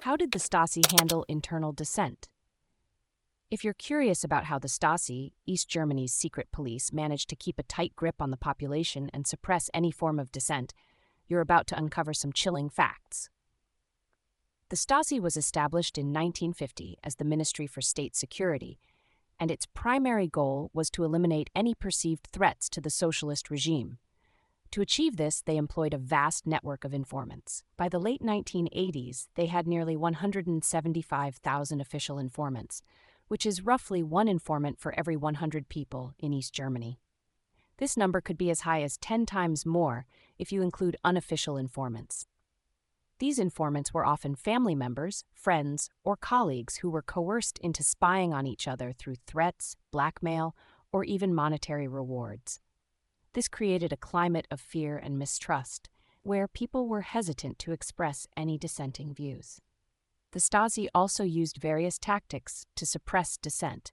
How did the Stasi handle internal dissent? If you're curious about how the Stasi, East Germany's secret police, managed to keep a tight grip on the population and suppress any form of dissent, you're about to uncover some chilling facts. The Stasi was established in 1950 as the Ministry for State Security, and its primary goal was to eliminate any perceived threats to the socialist regime. To achieve this, they employed a vast network of informants. By the late 1980s, they had nearly 175,000 official informants, which is roughly one informant for every 100 people in East Germany. This number could be as high as 10 times more if you include unofficial informants. These informants were often family members, friends, or colleagues who were coerced into spying on each other through threats, blackmail, or even monetary rewards. This created a climate of fear and mistrust, where people were hesitant to express any dissenting views. The Stasi also used various tactics to suppress dissent.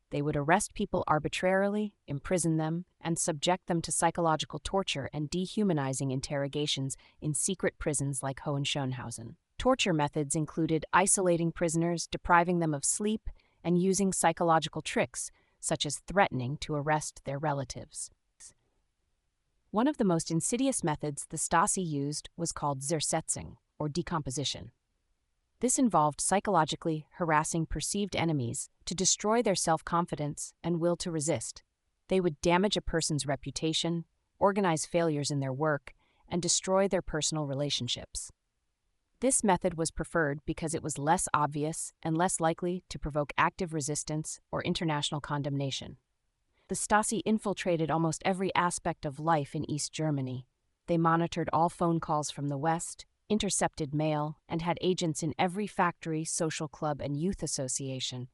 They would arrest people arbitrarily, imprison them, and subject them to psychological torture and dehumanizing interrogations in secret prisons like Hohenschönhausen. Torture methods included isolating prisoners, depriving them of sleep, and using psychological tricks, such as threatening to arrest their relatives. One of the most insidious methods the Stasi used was called Zersetzung, or decomposition. This involved psychologically harassing perceived enemies to destroy their self-confidence and will to resist. They would damage a person's reputation, organize failures in their work, and destroy their personal relationships. This method was preferred because it was less obvious and less likely to provoke active resistance or international condemnation. The Stasi infiltrated almost every aspect of life in East Germany. They monitored all phone calls from the West, intercepted mail, and had agents in every factory, social club, and youth association.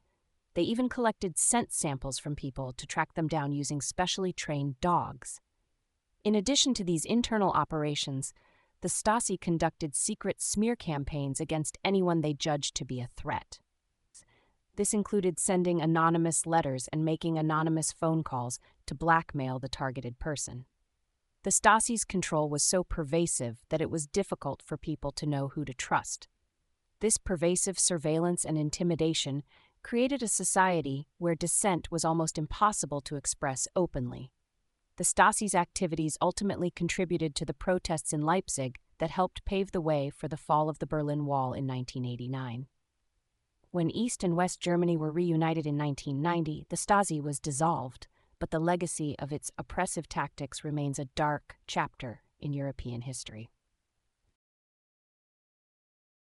They even collected scent samples from people to track them down using specially trained dogs. In addition to these internal operations, the Stasi conducted secret smear campaigns against anyone they judged to be a threat. This included sending anonymous letters and making anonymous phone calls to blackmail the targeted person. The Stasi's control was so pervasive that it was difficult for people to know who to trust. This pervasive surveillance and intimidation created a society where dissent was almost impossible to express openly. The Stasi's activities ultimately contributed to the protests in Leipzig that helped pave the way for the fall of the Berlin Wall in 1989. When East and West Germany were reunited in 1990, the Stasi was dissolved, but the legacy of its oppressive tactics remains a dark chapter in European history.